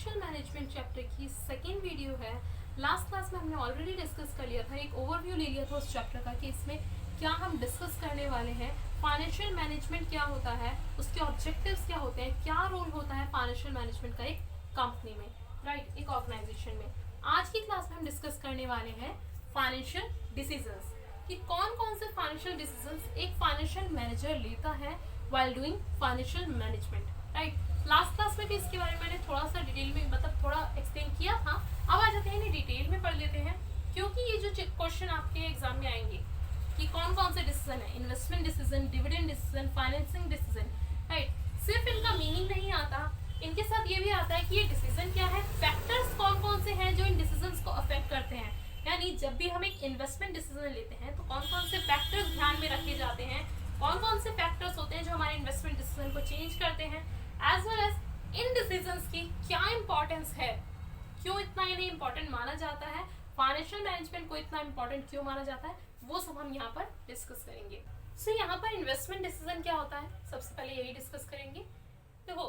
Financial management chapter की second video है। Last class में हमने ऑलरेडी डिस्कस कर लिया था, एक ओवरव्यू ले लिया था उस चैप्टर का कि इसमें क्या हम डिस्कस करने वाले हैं, फाइनेंशियल मैनेजमेंट क्या होता है, उसके ऑब्जेक्टिव्स क्या होते हैं, क्या रोल होता है फाइनेंशियल मैनेजमेंट का एक कंपनी में, राइट, एक ऑर्गेनाइजेशन में। आज की क्लास में हम डिस्कस करने वाले हैं फाइनेंशियल डिसीजंस कि कौन कौन से फाइनेंशियल डिसीजंस एक फाइनेंशियल मैनेजर लेता है while doing financial management, right. Last class में भी इसके बारे में मैंने थोड़ा सा डिटेल में थोड़ा एक्सप्लेन किया था। अब आ जाते हैं इन्हें डिटेल में पढ़ लेते हैं, क्योंकि ये जो क्वेश्चन आपके एग्जाम में आएंगे कि कौन कौन से डिसीजन है, investment decision, dividend decision, financing decision, right. सिर्फ इनका मीनिंग नहीं आता, इनके साथ ये भी आता है कि ये डिसीजन क्या है, फैक्टर्स कौन कौन से हैं जो इन डिसीजंस को अफेक्ट करते हैं। यानी जब भी हम एक इन्वेस्टमेंट डिसीजन लेते हैं तो कौन कौन से फैक्टर्स ध्यान में रखे जाते हैं, कौन कौन से फैक्टर्स होते हैं जो हमारे इन्वेस्टमेंट डिसीजन को चेंज करते हैं, एज वेल एज इन डिसीजंस की क्या इंपॉर्टेंस है, क्यों इतना इन्हें इंपॉर्टेंट माना जाता है, फाइनेंशियल मैनेजमेंट को इतना इंपॉर्टेंट क्यों माना जाता है, वो सब हम यहाँ पर डिस्कस करेंगे। सो यहाँ पर इन्वेस्टमेंट डिसीजन क्या होता है, सबसे पहले यही डिस्कस करेंगे। देखो,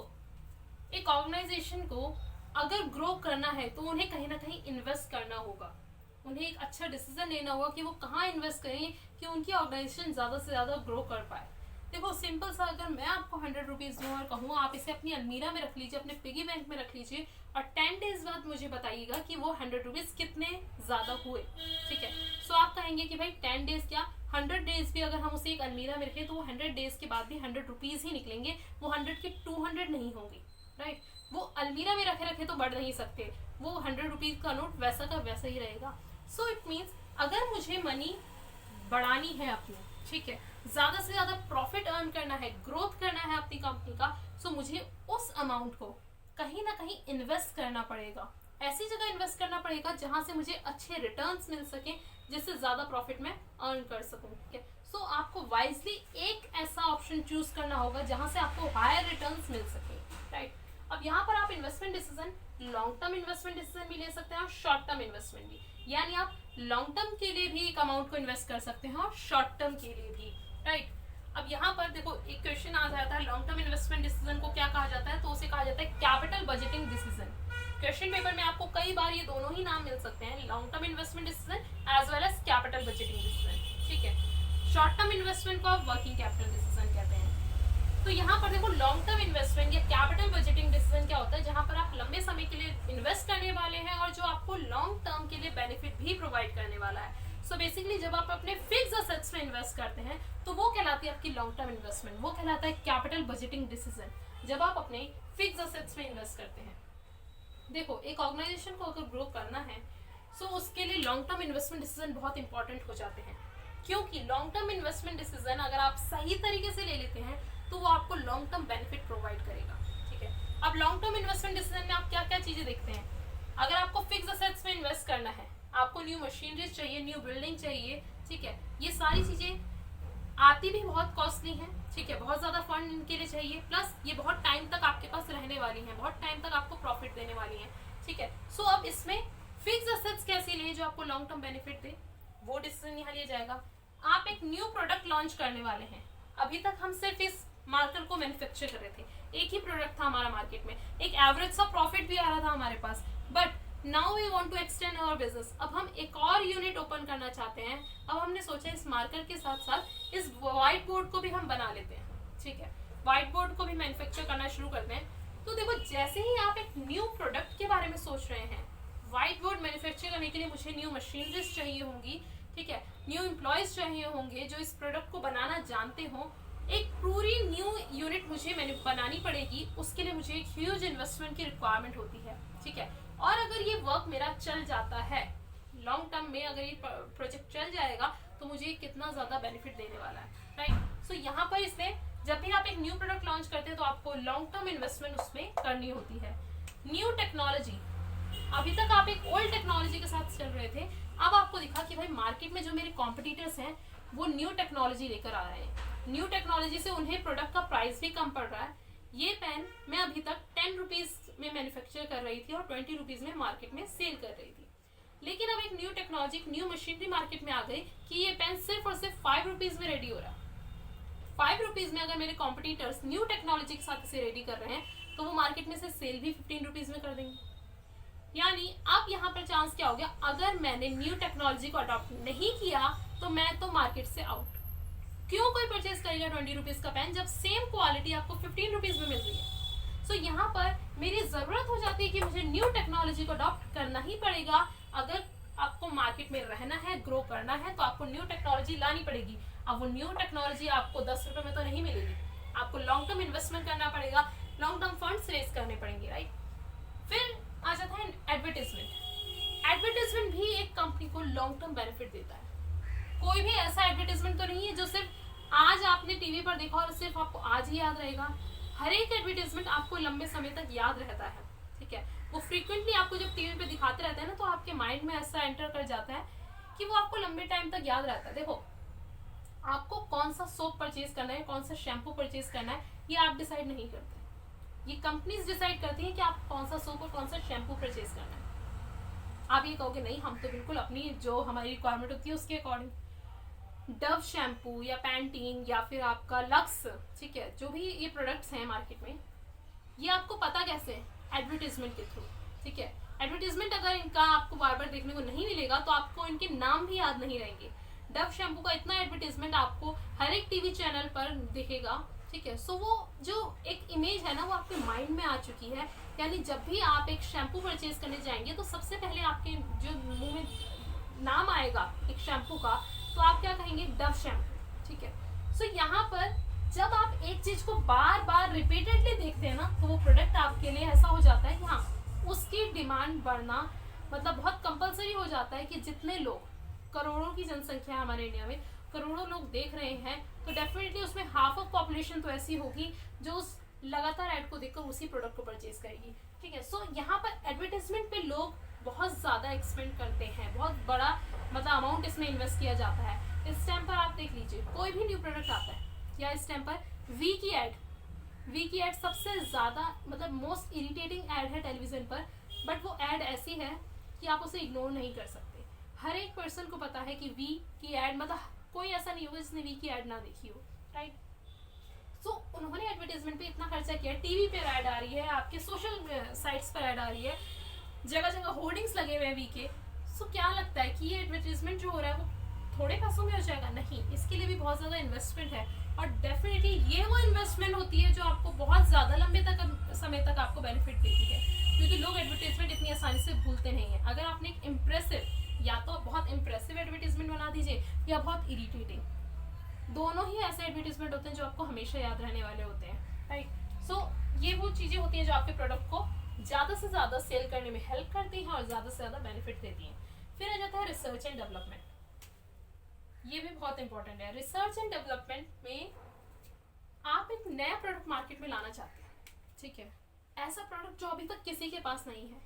एक ऑर्गेनाइजेशन को अगर ग्रो करना है तो उन्हें कहीं ना कहीं इन्वेस्ट करना होगा, उन्हें एक अच्छा डिसीजन लेना होगा कि वो कहाँ इन्वेस्ट करेंगे कि उनकी ऑर्गेनाइजेशन ज़्यादा से ज़्यादा ग्रो कर पाए। देखो, सिंपल सा, अगर मैं आपको 100 रुपीज़ दूँ और कहूँ आप इसे अपनी अलमीरा में रख लीजिए, अपने पिगी बैंक में रख लीजिए और 10 डेज बाद मुझे बताइएगा कि वो 100 रुपीज़ कितने ज़्यादा हुए, ठीक है। सो आप कहेंगे कि भाई 10 डेज क्या, 100 डेज भी अगर हम उसे एक अलमीरा में रखें तो वो 100 डेज के बाद भी 100 रुपीज़ ही निकलेंगे, वो 100 के 200 नहीं होंगे, राइट। वो अलमीरा में रखे रखे तो बढ़ नहीं सकते, वो 100 रुपीज़ का नोट वैसा का वैसा ही रहेगा। सो इट मीन्स अगर मुझे मनी बढ़ानी है अपनी, ठीक है, ज़्यादा से ज़्यादा प्रॉफिट अर्न करना है, ग्रोथ करना है अपनी कंपनी का, सो मुझे उस अमाउंट को कहीं ना कहीं इन्वेस्ट करना पड़ेगा, ऐसी जगह इन्वेस्ट करना पड़ेगा जहां से मुझे अच्छे रिटर्न्स मिल सके, जिससे ज़्यादा प्रॉफिट मैं अर्न कर सकूं, ठीक है। सो आपको वाइजली एक ऐसा ऑप्शन चूज करना होगा जहां से आपको हायर रिटर्न्स मिल सके, राइट। अब यहाँ पर आप investment decision, long term investment decision भी ले सकते हैं और शॉर्ट टर्म इन्वेस्टमेंट भी, यानी आप लॉन्ग टर्म के लिए भी एक अमाउंट को इन्वेस्ट कर सकते हैं और शॉर्ट टर्म के लिए भी, राइट। अब यहाँ पर देखो, एक क्वेश्चन आ जाता है, लॉन्ग टर्म इन्वेस्टमेंट डिसीजन को क्या कहा जाता है, तो उसे कहा जाता है capital budgeting decision. Question paper में आपको कई बार ये दोनों ही नाम मिल सकते हैं, long term investment decision as well as capital budgeting decision, ठीक है। शॉर्ट टर्म इन्वेस्टमेंट को आप वर्किंग कैपिटल डिसीजन कहते हैं। तो यहाँ पर देखो, लॉन्ग टर्म इन्वेस्टमेंट या कैपिटल बजटिंग डिसीजन क्या होता है, जहाँ पर आप लंबे समय के लिए इन्वेस्ट करने वाले हैं और जो आपको लॉन्ग टर्म के लिए बेनिफिट भी प्रोवाइड करने वाला है। सो बेसिकली जब आप अपने फिक्स असेट्स में इन्वेस्ट करते हैं तो वो कहलाती है आपकी लॉन्ग टर्म इन्वेस्टमेंट, वो कहलाता है कैपिटल बजटिंग डिसीजन, जब आप अपने फिक्स असेट्स में इन्वेस्ट करते हैं। देखो, एक ऑर्गेनाइजेशन को अगर ग्रो करना है सो उसके लिए लॉन्ग टर्म इन्वेस्टमेंट डिसीजन बहुत इंपॉर्टेंट हो जाते हैं, क्योंकि लॉन्ग टर्म इन्वेस्टमेंट डिसीजन अगर आप सही तरीके से ले लेते हैं तो वो आपको लॉन्ग टर्म बेनिफिट प्रोवाइड करेगा, ठीक है। अब लॉन्ग टर्म इन्वेस्टमेंट डिसीजन में आप क्या क्या चीजें देखते हैं, अगर आपको फिक्स असेट्स में इन्वेस्ट करना है, आपको न्यू मशीनरीज चाहिए, न्यू बिल्डिंग चाहिए, ठीक है, ये सारी चीजें आती भी बहुत कॉस्टली हैं, ठीक है, बहुत ज्यादा फंड इनके लिए चाहिए, प्लस ये बहुत टाइम तक आपके पास रहने वाली हैं, बहुत टाइम तक आपको प्रॉफिट देने वाली हैं, ठीक है। सो अब इसमें फिक्स असेट्स कैसे लें जो आपको लॉन्ग टर्म बेनिफिट दे, वो डिसीजन यहाँ लिया जाएगा। आप एक न्यू प्रोडक्ट लॉन्च करने वाले हैं, अभी तक हम सिर्फ इस मार्कर को मैन्युफैक्चर कर रहे थे, एक ही प्रोडक्ट था हमारा मार्केट में, एक एवरेज सा प्रॉफिट भी आ रहा था हमारे पास, but now we want to extend our business. अब हम एक और यूनिट ओपन करना चाहते हैं, अब हमने सोचा इस मार्कर के साथ साथ इस व्हाइट बोर्ड को भी हम बना लेते हैं, ठीक है, व्हाइट बोर्ड को भी मैन्युफैक्चर करना शुरू करते हैं। तो देखो, जैसे ही आप एक न्यू प्रोडक्ट के बारे में सोच रहे हैं, व्हाइट बोर्ड मैन्युफैक्चर करने के लिए मुझे न्यू मशीनरीज चाहिए होंगी, ठीक है, न्यू एम्प्लॉयज चाहिए होंगे जो इस प्रोडक्ट को बनाना जानते हो, एक पूरी न्यू यूनिट मुझे बनानी पड़ेगी, उसके लिए मुझे एक ह्यूज इन्वेस्टमेंट की रिक्वायरमेंट होती है, ठीक है। और अगर ये वर्क मेरा चल जाता है लॉन्ग टर्म में, अगर ये प्रोजेक्ट चल जाएगा तो मुझे कितना ज्यादा बेनिफिट देने वाला है, राइट। सो यहाँ पर इसलिए जब भी आप एक न्यू प्रोडक्ट लॉन्च करते हैं तो आपको लॉन्ग टर्म इन्वेस्टमेंट उसमें करनी होती है। न्यू टेक्नोलॉजी, अभी तक आप एक ओल्ड टेक्नोलॉजी के साथ चल रहे थे, अब आपको दिखा कि भाई मार्केट में जो मेरे कॉम्पिटिटर्स हैं वो न्यू टेक्नोलॉजी लेकर आ रहे हैं, न्यू टेक्नोलॉजी से उन्हें प्रोडक्ट का प्राइस भी कम पड़ रहा है। ये पेन मैं अभी तक 10 रुपीज में मैन्युफैक्चर कर रही थी और 20 रुपीज में मार्केट में सेल कर रही थी, लेकिन अब एक new technology, new machinery market में आ गई कि ये पेन सिर्फ और सिर्फ 5 रुपीज में रेडी हो रहा है। 5 रुपीज में अगर मेरे कॉम्पिटिटर्स न्यू टेक्नोलॉजी के साथ इसे रेडी कर रहे हैं तो वो मार्केट में से सेल भी 15 रुपीज में कर देंगे। यानी अब यहाँ पर चांस क्या हो गया, अगर मैंने न्यू टेक्नोलॉजी को अडॉप्ट नहीं किया तो मैं तो मार्केट से आउट। क्यों कोई परचेज करेगा 20 रुपीज का पेन जब सेम क्वालिटी आपको 15 रुपीज में मिल रही है। सो यहाँ पर मेरी जरूरत हो जाती है कि मुझे न्यू टेक्नोलॉजी को अडॉप्ट करना ही पड़ेगा। अगर आपको मार्केट में रहना है, ग्रो करना है, तो आपको न्यू टेक्नोलॉजी लानी पड़ेगी। अब वो न्यू टेक्नोलॉजी आपको 10 रुपए में तो नहीं मिलेगी, आपको लॉन्ग टर्म इन्वेस्टमेंट करना पड़ेगा, लॉन्ग टर्म फंड्स रेज करने पड़ेंगे, राइट। फिर आ जाता है एडवर्टीजमेंट। एडवर्टीजमेंट भी एक कंपनी को लॉन्ग टर्म बेनिफिट देता है। कोई भी ऐसा एडवर्टीजमेंट तो नहीं है जो सिर्फ आज आपने टीवी पर देखा और सिर्फ आपको आज ही याद रहेगा। हर एक एडवर्टीजमेंट आपको लंबे समय तक याद रहता है, ठीक है। वो फ्रीक्वेंटली आपको जब टीवी पे दिखाते रहते हैं ना, तो आपके माइंड में ऐसा एंटर कर जाता है कि वो आपको लंबे टाइम तक याद रहता है। देखो, आपको कौन सा सोप परचेज करना है, कौन सा शैम्पू परचेज करना है, ये आप डिसाइड नहीं करते, ये कंपनीज डिसाइड करती हैं कि आप कौन सा सोप और कौन सा शैम्पू परचेज करना है। आप ये कहोगे नहीं, हम तो बिल्कुल अपनी जो हमारी रिक्वायरमेंट होती है उसके अकॉर्डिंग डव शैम्पू या पैंटीन या फिर आपका लक्स, ठीक है, जो भी ये प्रोडक्ट्स हैं मार्केट में, ये आपको पता कैसे है? एडवर्टीजमेंट के थ्रू, ठीक है। एडवर्टीजमेंट अगर इनका आपको बार बार देखने को नहीं मिलेगा तो आपको इनके नाम भी याद नहीं रहेंगे। डव शैम्पू का इतना एडवर्टीजमेंट आपको हर एक टीवी चैनल पर दिखेगा, ठीक है। सो वो जो एक इमेज है ना, वो आपके माइंड में आ चुकी है। यानी जब भी आप एक शैम्पू परचेज करने जाएंगे तो सबसे पहले आपके जो मुंह में नाम आएगा एक शैम्पू का, तो आप क्या कहेंगे? डव शैम्पू, ठीक है। सो यहाँ पर जब आप एक चीज को बार बार रिपीटेडली देखते हैं ना, तो वो प्रोडक्ट आपके लिए ऐसा हो जाता है कि हाँ, उसकी डिमांड बढ़ना मतलब बहुत कंपलसरी हो जाता है कि जितने लोग, करोड़ों की जनसंख्या हमारे इंडिया में, करोड़ों लोग देख रहे हैं, तो डेफिनेटली उसमें हाफ ऑफ पॉपुलेशन तो ऐसी होगी जो उस लगातार ऐड को देखकर उसी प्रोडक्ट को परचेज करेगी, ठीक है। सो यहाँ पर एडवर्टाइजमेंट पे लोग बहुत ज़्यादा एक्सपेंड करते हैं, बहुत बड़ा मतलब अमाउंट इसमें इन्वेस्ट किया जाता है। इस टाइम पर आप देख लीजिए, कोई भी न्यू प्रोडक्ट आता है या इस टाइम पर वी की एड सबसे ज़्यादा मतलब मोस्ट इरिटेटिंग एड है टेलीविज़न पर, बट वो एड ऐसी है कि आप उसे इग्नोर नहीं कर सकते। हर एक पर्सन को पता है कि वी की एड मतलब कोई ऐसा नहीं होगा जिसने वी की एड ना देखी हो, राइट। सो उन्होंने एडवर्टाइजमेंट पे इतना खर्चा किया, टीवी पे ऐड आ रही है, आपके सोशल साइट्स पर ऐड आ रही है, जगह जगह होर्डिंग्स लगे हुए हैं वी के। सो क्या लगता है कि ये एडवर्टाइजमेंट जो हो रहा है वो थोड़े पैसों में हो जाएगा? नहीं, इसके लिए भी बहुत ज़्यादा इन्वेस्टमेंट है, और डेफिनेटली ये वो इन्वेस्टमेंट होती है जो आपको बहुत ज़्यादा लंबे समय तक आपको बेनिफिट देती है, क्योंकि लोग एडवर्टाइजमेंट इतनी आसानी से भूलते नहीं हैं। अगर आपने एक इम्प्रेसिव, या तो बहुत इम्प्रेसिव एडवर्टाइजमेंट बना दीजिए या बहुत इरिटेटिंग, दोनों ही ऐसे एडवर्टाइजमेंट होते हैं जो आपको हमेशा याद रहने वाले होते हैं, राइट। सो ये वो चीज़ें होती हैं जो आपके प्रोडक्ट को ज़्यादा से ज़्यादा सेल करने में हेल्प करती हैं और ज़्यादा से ज़्यादा बेनिफिट देती हैं। फिर आ जाता है रिसर्च एंड डेवलपमेंट। ये भी बहुत इंपॉर्टेंट है। रिसर्च एंड डेवलपमेंट में आप एक नया प्रोडक्ट मार्केट में लाना चाहते हैं, ठीक है, ऐसा प्रोडक्ट जो अभी तक किसी के पास नहीं है।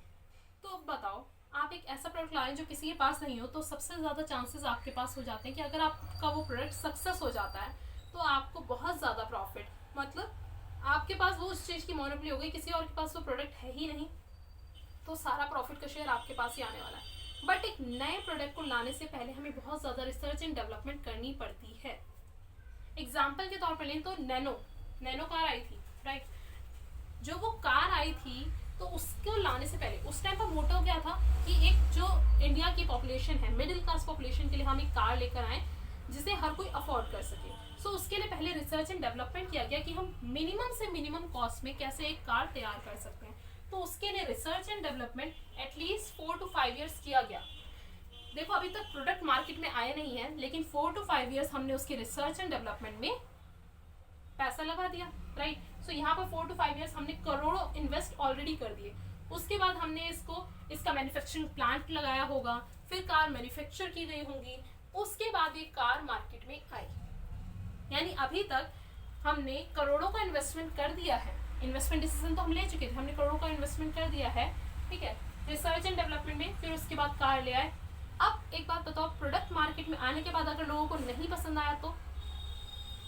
तो अब बताओ, आप एक ऐसा प्रोडक्ट लाएं जो किसी के पास नहीं हो, तो सबसे ज़्यादा चांसेस आपके पास हो जाते हैं कि अगर आपका वो प्रोडक्ट सक्सेस हो जाता है तो आपको बहुत ज़्यादा प्रॉफिट, मतलब आपके पास वो उस चीज़ की मोनोपोली हो गई, किसी और के पास वो प्रोडक्ट है ही नहीं, तो सारा प्रॉफिट का शेयर आपके पास ही आने वाला है। बट एक नए प्रोडक्ट को लाने से पहले हमें बहुत ज़्यादा रिसर्च एंड डेवलपमेंट करनी पड़ती है। एग्जाम्पल के तौर पर लें तो नैनो कार आई थी, राइट। जो वो कार आई थी तो उसको लाने से पहले उस टाइम पर मोटो क्या था कि एक जो इंडिया की पॉपुलेशन है, मिडिल क्लास पॉपुलेशन के लिए हम एक कार लेकर आए जिसे हर कोई अफोर्ड कर सके। सो उसके लिए पहले रिसर्च एंड डेवलपमेंट किया गया कि हम मिनिमम से मिनिमम कॉस्ट में कैसे एक कार तैयार कर सकते हैं। तो उसके लिए research and development at least 4 to 5 years किया गया। देखो, अभी तक प्रोडक्ट मार्केट में आए नहीं है, लेकिन 4 to 5 years हमने उसके रिसर्च एंड डेवलपमेंट में पैसा लगा दिया, राइट। सो यहाँ पर 4 to 5 years हमने करोड़ों इन्वेस्ट ऑलरेडी कर दिए। उसके बाद हमने इसका मैन्युफैक्चरिंग प्लांट लगाया होगा, फिर कार मैन्युफैक्चर की गई होंगी, उसके बाद ये कार मार्केट में आई। यानी अभी तक हमने करोड़ों का इन्वेस्टमेंट कर दिया है, इन्वेस्टमेंट डिसीजन तो हम ले चुके थे, हमने करोड़ों का इन्वेस्टमेंट कर दिया है, ठीक है, रिसर्च एंड डेवलपमेंट में। फिर उसके बाद कार ले आए। अब एक बात बताओ, प्रोडक्ट मार्केट में आने के बाद अगर लोगों को नहीं पसंद आया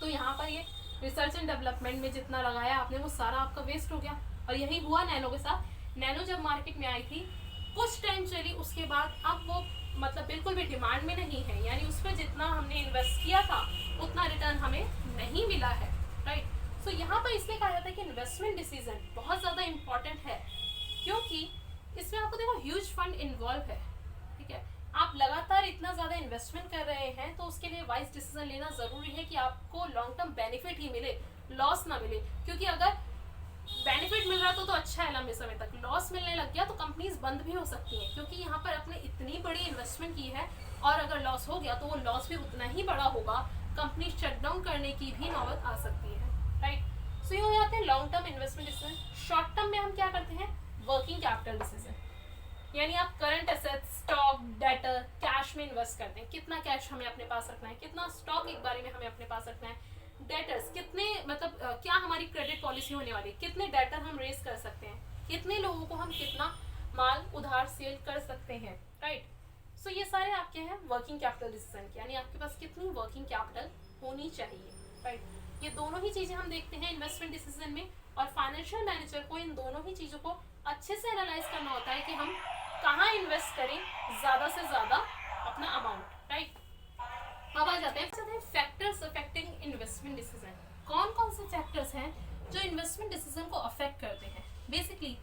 तो यहाँ पर ये रिसर्च एंड डेवलपमेंट में जितना लगाया आपने वो सारा आपका वेस्ट हो गया। और यही हुआ नैनो के साथ। नैनो जब मार्केट में आई थी, कुछ टाइम चली, उसके बाद अब वो मतलब बिल्कुल भी डिमांड में नहीं है, यानी उस पर जितना हमने इन्वेस्ट किया था उतना रिटर्न हमें नहीं मिला है, राइट। सो यहाँ पर इसलिए कहा जाता है कि इन्वेस्टमेंट डिसीजन बहुत ज़्यादा इंपॉर्टेंट है, क्योंकि इसमें आपको देखो ह्यूज फंड इन्वॉल्व है, ठीक है। आप लगातार इतना ज़्यादा इन्वेस्टमेंट कर रहे हैं, तो उसके लिए वाइज डिसीजन लेना ज़रूरी है कि आपको लॉन्ग टर्म बेनिफिट ही मिले, लॉस ना मिले। क्योंकि अगर बेनिफिट मिल रहा तो अच्छा है लंबे समय तक, लॉस मिलने लग गया तो कंपनीज बंद भी हो सकती हैं, क्योंकि यहाँ पर आपने इतनी बड़ी इन्वेस्टमेंट की है और अगर लॉस हो गया तो वो लॉस भी उतना ही बड़ा होगा, कंपनी शटडाउन करने की भी नौबत आ सकती है, राइट। सो ये हो जाते हैं long term investment decision. Short term में हम क्या करते हैं, वर्किंग कैपिटल डिसीजन, यानी आप current assets, stock, debtor, cash में इन्वेस्ट करते हैं, कितना कैश हमें अपने पास रखना है, कितना स्टॉक एक बारे में हमें अपने पास रखना है, डेटर्स कितने, मतलब क्या हमारी क्रेडिट पॉलिसी होने वाली है, कितने डेटर हम रेज कर सकते हैं, कितने लोगों को हम कितना माल उधार सेल कर सकते हैं, राइट। सो ये सारे आपके हैं वर्किंग कैपिटल डिसीजन, यानी आपके पास कितनी वर्किंग कैपिटल होनी चाहिए, राइट। ये दोनों ही चीजें हम देखते हैं इन्वेस्टमेंट डिसीजन में, और फाइनेंशियल मैनेजर को इन दोनों ही चीजों को अच्छे से एनालाइज करना होता है कि हम कहाँ इन्वेस्ट करें ज्यादा से ज्यादा अपना अमाउंट, राइट। अब आ जाते हैं फैक्टर्स अफेक्टिंग इन्वेस्टमेंट डिसीजन। कौन कौन से फैक्टर्स हैं जो इन्वेस्टमेंट डिसीजन को अफेक्ट करते हैं। बेसिकली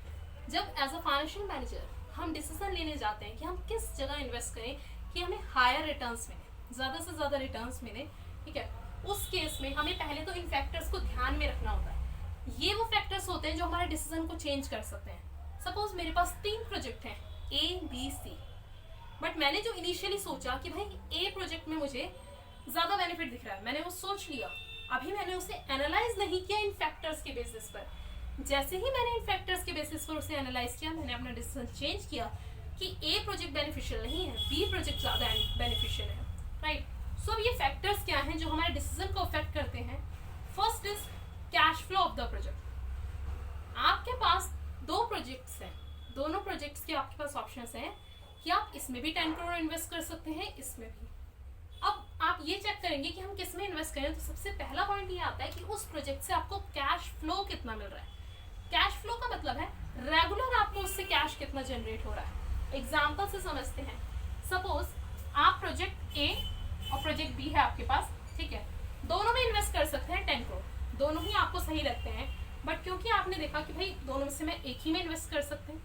जब एज अ फाइनेंशियल मैनेजर हम डिसीजन लेने जाते हैं कि हम किस जगह इन्वेस्ट करें कि हमें हायर रिटर्न्स मिले, ज़्यादा से ज़्यादा रिटर्न्स मिले, ठीक है, उस केस में हमें पहले तो इन फैक्टर्स को ध्यान में रखना होता है। ये वो फैक्टर्स होते हैं जो हमारे डिसीजन को चेंज कर सकते हैं। सपोज मेरे पास 3 प्रोजेक्ट हैं ABC, बट मैंने जो इनिशियली सोचा कि भाई A प्रोजेक्ट में मुझे ज़्यादा बेनिफिट दिख रहा है, मैंने वो सोच लिया, अभी मैंने उसे एनालाइज नहीं किया इन फैक्टर्स के बेसिस पर। जैसे ही मैंने इन फैक्टर्स के बेसिस पर उसे एनालाइज किया, मैंने अपना डिसीजन चेंज किया कि A प्रोजेक्ट बेनिफिशियल नहीं है, B प्रोजेक्ट ज़्यादा बेनिफिशियल है, राइट। सो अब ये फैक्टर्स क्या हैं जो हमारे डिसीजन को अफेक्ट करते हैं। First is cash flow of the project. आपके पास 2 प्रोजेक्ट्स हैं, दोनों प्रोजेक्ट्स के आपके पास ऑप्शंस हैं कि आप इसमें भी 10 करोड़ इन्वेस्ट कर सकते हैं, इसमें भी। अब आप ये चेक करेंगे कि हम किस में इन्वेस्ट करें, तो सबसे पहला पॉइंट ये आता है कि उस प्रोजेक्ट से आपको कैश फ्लो कितना मिल रहा है। कैश फ्लो का मतलब है रेगुलर आपको उससे कैश कितना जनरेट हो रहा है। एग्जाम्पल से समझते हैं, सपोज आप प्रोजेक्ट A और प्रोजेक्ट B है आपके पास, ठीक है, दोनों में इन्वेस्ट कर सकते हैं 10 करोड़, दोनों ही आपको सही लगते हैं, बट क्योंकि आपने देखा कि भाई दोनों में से मैं एक ही में इन्वेस्ट कर सकते हैं,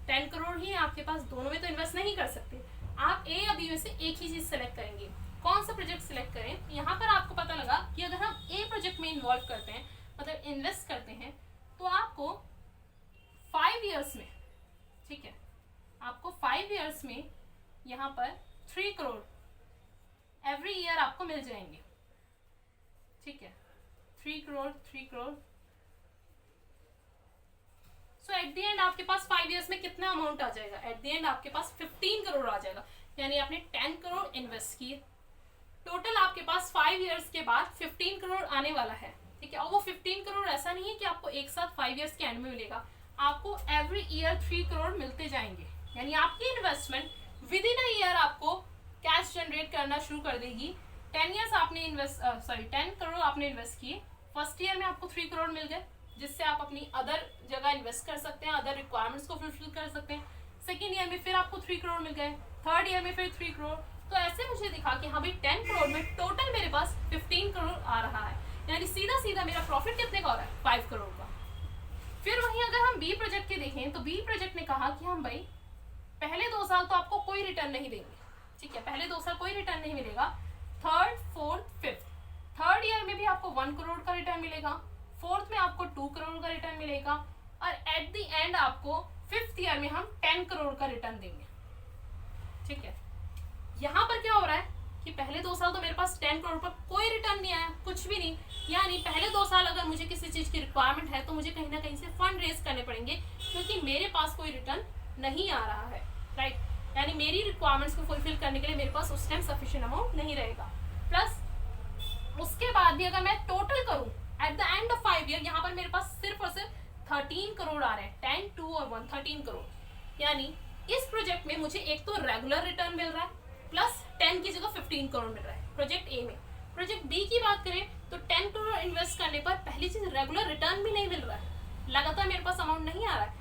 10 करोड़ ही आपके पास, दोनों में तो इन्वेस्ट नहीं कर सकते, आप A या B में से एक ही चीज सेलेक्ट करेंगे। कौन सा प्रोजेक्ट सिलेक्ट करें, यहाँ पर आपको पता लगा कि अगर हम A प्रोजेक्ट में इन्वॉल्व करते हैं, मतलब इन्वेस्ट करते हैं, तो आपको 5 इयर्स में, ठीक है, आपको 5 इयर्स में यहाँ पर 3 करोड़ एवरी ईयर आपको मिल जाएंगे, ठीक है, 3 करोड़ 3 करोड़। सो एट द एंड आपके पास 5 इयर्स में कितना अमाउंट आ जाएगा, एट द एंड आपके पास 15 करोड़ आ जाएगा, यानी आपने 10 करोड़ इन्वेस्ट किए, टोटल आपके पास 5 इयर्स के बाद 15 करोड़ आने वाला है, ठीक है। और वो 15 करोड़ ऐसा नहीं है कि आपको एक साथ 5 इयर्स के एंड में मिलेगा, आपको एवरी ईयर 3 करोड़ मिलते जाएंगे, यानी आपकी investment with in a year आपको कैश जनरेट करना शुरू कर देगी। 10 करोड़ आपने इन्वेस्ट किए, फर्स्ट ईयर में आपको 3 करोड़ मिल गए, जिससे आप अपनी अदर जगह इन्वेस्ट कर सकते हैं, अदर रिक्वायरमेंट्स को फुलफिल कर सकते हैं। सेकेंड ईयर में फिर आपको 3 करोड़ मिल गए, थर्ड ईयर में फिर 3 करोड़। तो ऐसे मुझे दिखा कि हाँ भाई 10 करोड़ में टोटल मेरे पास 15 करोड़ आ रहा है, यानी सीधा सीधा मेरा प्रॉफिट कितने का हो रहा है, 5 करोड़ का। फिर वहीं अगर हम B प्रोजेक्ट के देखें, तो B प्रोजेक्ट ने कहा कि हम भाई पहले 2 साल तो आपको कोई रिटर्न नहीं देंगे, ठीक है, पहले 2 साल कोई रिटर्न नहीं मिलेगा, third fourth fifth, third year में भी आपको 1 करोड़ का रिटर्न मिलेगा, फोर्थ में आपको 2 करोड़ का रिटर्न मिलेगा, और एट द एंड आपको फिफ्थ ईयर में हम 10 करोड़ का रिटर्न देंगे, ठीक है। यहाँ पर क्या हो रहा है कि पहले 2 साल तो मेरे पास 10 करोड़ पर कोई रिटर्न नहीं आया, कुछ भी नहीं, यानी पहले 2 साल अगर मुझे किसी चीज की रिक्वायरमेंट है तो मुझे कहीं ना कहीं से फंड रेज करने पड़ेंगे, क्योंकि मेरे पास कोई रिटर्न नहीं आ रहा है, राइट, यानी मेरी रिक्वायरमेंट्स को फुलफिल करने के लिए मेरे पास उस टाइम सफिशिएंट अमाउंट नहीं रहेगा। प्लस उसके बाद भी अगर मैं टोटल करूं at the end of 5 year, यहाँ पर मेरे पास सिर्फ और सिर्फ 13 करोड़ आ रहे हैं, 10, 2 और 1, 13 करोड़। यानी इस प्रोजेक्ट में मुझे एक तो रेगुलर रिटर्न मिल रहा है, प्लस 10 की जगह 15 करोड़ मिल रहा है प्रोजेक्ट ए में। प्रोजेक्ट बी की बात करें तो 10 करोड़ इन्वेस्ट करने पर पहली चीज रेगुलर रिटर्न भी नहीं मिल रहा है, लगातार मेरे पास अमाउंट नहीं आ रहा है,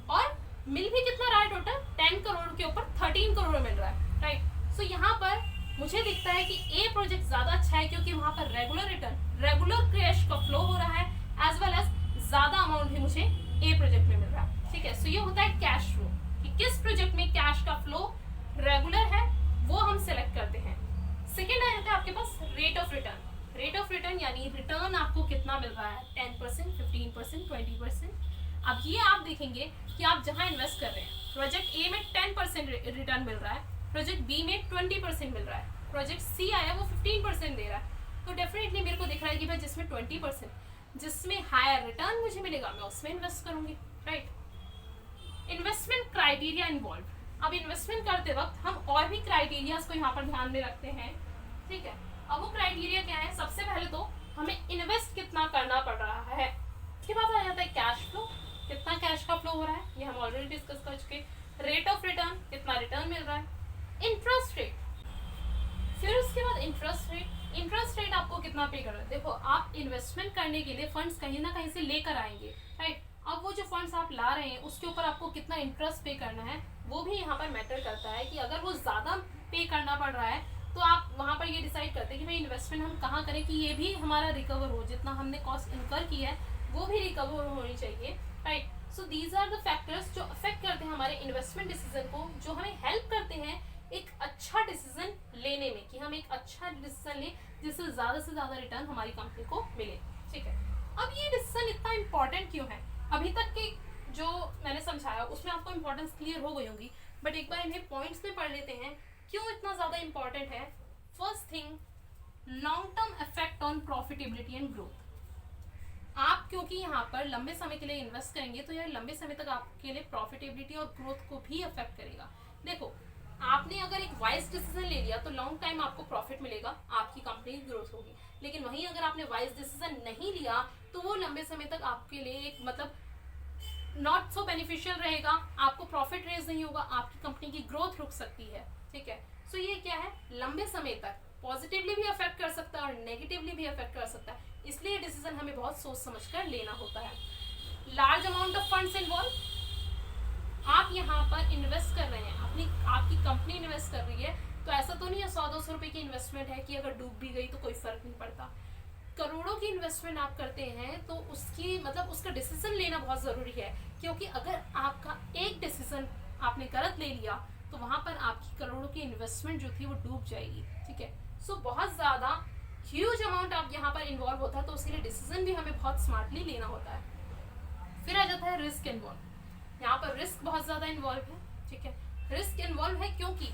और मिल भी कितना रहा है, टोटल 10 करोड़ के ऊपर 13 करोड़ मिल रहा है, राइट। सो यहाँ पर मुझे दिखता है कि ए प्रोजेक्ट ज्यादा अच्छा है, क्योंकि वहां पर रेगुलर रिटर्न, रेगुलर कैश का फ्लो हो रहा है, एज वेल एज ज्यादा अमाउंट भी मुझे ए प्रोजेक्ट में मिल रहा है, ठीक है। सो ये होता है कैश फ्लो, कि किस प्रोजेक्ट में कैश का फ्लो रेगुलर है वो हम सेलेक्ट करते हैं। सेकेंड आ जाता है आपके पास rate of return. Rate of return यानी रिटर्न आपको कितना मिल रहा है, 10%, 15%, 20%। अब ये आप देखेंगे कि आप जहां इन्वेस्ट कर रहे हैं, प्रोजेक्ट ए में 10% रिटर्न मिल रहा है, प्रोजेक्ट बी में 20% मिल रहा है, प्रोजेक्ट सी आया वो 15% दे रहा है, तो डेफिनेटली मेरे को दिख रहा है कि भाई जिसमें 20%, जिसमें हायर रिटर्न मुझे मिलेगा मैं उसमें इन्वेस्ट करूंगी, राइट। Investment criteria involve. अब इन्वेस्टमेंट करते वक्त हम और भी क्राइटेरियाज को यहाँ पर ध्यान में रखते हैं, ठीक है। अब वो क्राइटेरिया क्या है, सबसे पहले तो हमें इन्वेस्ट कितना करना पड़ रहा है, उसके बाद आ जाता है कैश फ्लो, कितना कैश का फ्लो हो रहा है, ये हम ऑलरेडी डिस्कस कर चुके। रेट ऑफ रिटर्न, कितना रिटर्न मिल रहा है, इंटरेस्ट रेट, फिर उसके बाद इंटरेस्ट रेट। इंटरेस्ट रेट आपको कितना पे कर रहा है, देखो आप इन्वेस्टमेंट करने के लिए फंड्स कहीं ना कहीं से लेकर आएंगे, राइट। अब वो जो फंड्स आप ला रहे हैं उसके ऊपर आपको कितना इंटरेस्ट पे करना है वो भी यहाँ पर मैटर करता है, कि अगर वो ज्यादा पे करना पड़ रहा है तो आप वहाँ पर ये डिसाइड करते हैं कि भाई इन्वेस्टमेंट हम कहाँ करें कि ये भी हमारा रिकवर हो, जितना हमने कॉस्ट इनकर की है वो भी रिकवर होनी चाहिए, right. So these are the factors जो अफेक्ट करते हैं हमारे इन्वेस्टमेंट डिसीजन को, जो हमें हेल्प करते हैं एक अच्छा डिसीजन लेने में, कि हम एक अच्छा डिसीजन लें जिससे से ज्यादा रिटर्न हमारी कंपनी को मिले, ठीक है। अब ये डिसीजन इतना इंपॉर्टेंट क्यों है, अभी तक के जो मैंने समझाया उसमें आपको इंपॉर्टेंस क्लियर हो गई होगी, बट एक बार इन्हें पॉइंट्स में पढ़ लेते हैं क्यों इतना ज्यादा इंपॉर्टेंट है। First thing, long term effect on profitability and growth. आप क्योंकि यहाँ पर लंबे समय के लिए इन्वेस्ट करेंगे तो यह लंबे समय तक आपके लिए प्रॉफिटेबिलिटी और ग्रोथ को भी अफेक्ट करेगा। देखो आपने अगर एक वाइज डिसीजन ले लिया तो लॉन्ग टाइम आपको प्रॉफिट मिलेगा, आपकी कंपनी की ग्रोथ होगी, लेकिन वहीं अगर आपने वाइज डिसीजन नहीं लिया तो वो लंबे समय तक आपके लिए एक मतलब नॉट सो बेनिफिशियल रहेगा, आपको प्रॉफिट रेज नहीं होगा, आपकी कंपनी की ग्रोथ रुक सकती है, ठीक है। सो ये क्या है, लंबे समय तक पॉजिटिवली भी अफेक्ट कर सकता है और नेगेटिवली भी अफेक्ट कर सकता है, इसलिए डिसीजन हमें बहुत सोच समझ कर लेना होता है। Large amount of funds involve. आप यहाँ पर इन्वेस्ट कर रहे हैं, आपकी कंपनी इन्वेस्ट कर रही है, तो ऐसा तो नहीं है 100-200 रुपए की इन्वेस्टमेंट है कि अगर डूब भी गई तो कोई फर्क नहीं पड़ता। करोड़ों की इन्वेस्टमेंट आप करते हैं तो उसकी मतलब उसका डिसीजन लेना बहुत जरूरी है, क्योंकि अगर आपका एक डिसीजन आपने गलत ले लिया तो वहां पर आपकी करोड़ों की इन्वेस्टमेंट जो थी वो डूब जाएगी, ठीक है। सो बहुत ज्यादा ह्यूज अमाउंट आप यहाँ पर इन्वॉल्व होता है, तो उसके लिए डिसीजन भी हमें बहुत स्मार्टली लेना होता है। फिर आ जाता है रिस्क इन्वॉल्व। यहाँ पर रिस्क बहुत ज्यादा इन्वॉल्व है, ठीक है। रिस्क इन्वॉल्व है क्योंकि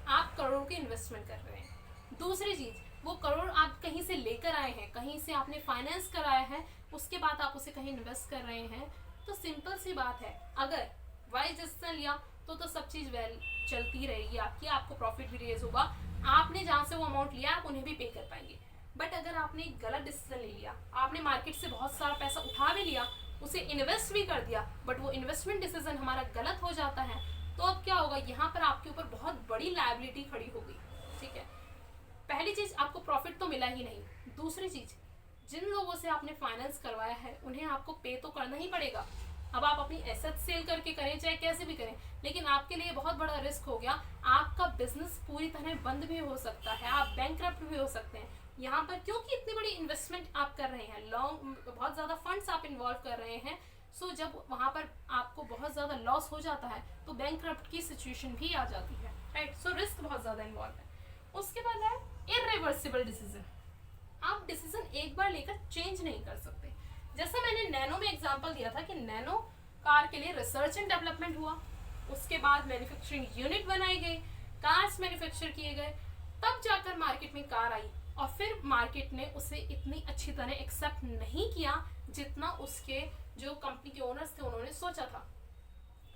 आप करोड़ों की इन्वेस्टमेंट कर रहे हैं। दूसरी चीज, वो करोड़ आप कहीं से लेकर आए हैं, कहीं से आपने फाइनेंस कराया है, उसके बाद आप उसे कहीं इन्वेस्ट कर रहे हैं, तो सिंपल सी बात है, अगर वाइज डिसीजन लिया तो सब चीज वेल चलती रहेगी आपकी, आपको प्रॉफिट भी रेज होगा, आपने जहां से वो अमाउंट लिया आप उन्हें भी पे कर पाएंगे। बट अगर आपने एक गलत डिसीजन ले लिया, आपने मार्केट से बहुत सारा पैसा उठा भी लिया, उसे इन्वेस्ट भी कर दिया, बट वो इन्वेस्टमेंट डिसीजन हमारा गलत हो जाता है, तो अब क्या होगा, यहाँ पर आपके ऊपर बहुत बड़ी लायबिलिटी खड़ी होगी, ठीक है। पहली चीज, आपको प्रॉफिट तो मिला ही नहीं, दूसरी चीज, जिन लोगों से आपने फाइनेंस करवाया है उन्हें आपको पे तो करना ही पड़ेगा। अब आप अपनी एसेट सेल करके करें चाहे कैसे भी करें, लेकिन आपके लिए बहुत बड़ा रिस्क हो गया, आपका बिजनेस पूरी तरह बंद भी हो सकता है, आप बैंकरप्ट भी हो सकते हैं यहाँ पर, क्योंकि इतनी बड़ी इन्वेस्टमेंट आप कर रहे हैं, बहुत ज्यादा फंड्स आप इन्वॉल्व कर रहे हैं। सो जब वहां पर आपको बहुत ज्यादा लॉस हो जाता है तो बैंकरप्ट की सिचुएशन भी आ जाती है, राइट। सो रिस्क बहुत ज्यादा इन्वॉल्व है। उसके बाद है इररिवर्सिबल डिसीजन। आप डिसीजन एक बार लेकर चेंज नहीं कर सकते। जैसा मैंने नैनो में एग्जांपल दिया था कि नैनो कार के लिए रिसर्च एंड डेवलपमेंट हुआ, उसके बाद मैन्युफैक्चरिंग यूनिट बनाई गई, कार्स मैन्युफैक्चर किए गए, तब जाकर मार्केट में कार आई, और फिर मार्केट ने उसे इतनी अच्छी तरह एक्सेप्ट नहीं किया जितना उसके जो कंपनी के ओनर्स थे उन्होंने सोचा था।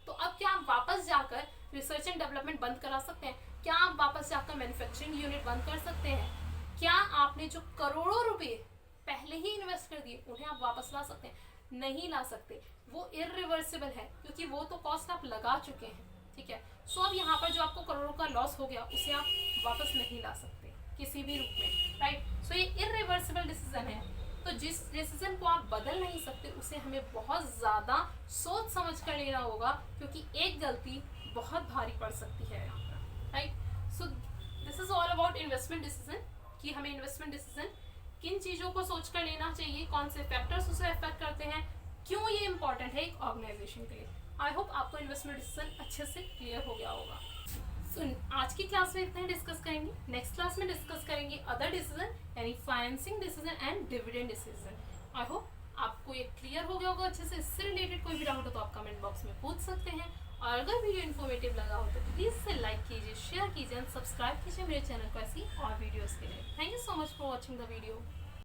तो अब क्या आप वापस जाकर रिसर्च एंड डेवलपमेंट बंद करा सकते हैं? क्या आप वापस जाकर मैन्युफैक्चरिंग यूनिट बंद कर सकते हैं? क्या आपने जो करोड़ों रुपए पहले ही इन्वेस्ट कर दिए उन्हें आप वापस ला सकते हैं? नहीं ला सकते, वो इररिवर्सिबल है, क्योंकि वो तो कॉस्ट आप लगा चुके हैं, ठीक है। सो अब यहाँ पर जो आपको करोड़ों का लॉस हो गया उसे आप वापस नहीं ला सकते किसी भी रूप में, राइट। सो ये इररिवर्सिबल डिसीजन है, तो जिस डिसीजन को आप बदल नहीं सकते उसे हमें बहुत ज्यादा सोच समझ कर लेना होगा, क्योंकि एक गलती बहुत भारी पड़ सकती है यहाँ पर, right. So this is all about investment decision, कि हमें इन्वेस्टमेंट डिसीजन किन चीज़ों को सोच कर लेना चाहिए, कौन से फैक्टर्स उसे अफेक्ट करते हैं, क्यों ये इंपॉर्टेंट है एक ऑर्गेनाइजेशन के लिए। आई होप आपको इन्वेस्टमेंट डिसीजन अच्छे से क्लियर हो गया होगा। आज की क्लास में इतना ही डिस्कस करेंगे। नेक्स्ट क्लास में डिस्कस करेंगे अदर डिसीजन, यानी financing decision and dividend decision. I hope आपको ये क्लियर हो गया होगा अच्छे से। इससे रिलेटेड कोई भी डाउट हो तो आप कमेंट बॉक्स में पूछ सकते हैं। और अगर वीडियो इन्फॉर्मेटिव लगा हो तो प्लीज़ से लाइक कीजिए, शेयर कीजिए एंड सब्सक्राइब कीजिए मेरे चैनल को ऐसी और वीडियोज़ के लिए। Thank you so much for watching the video.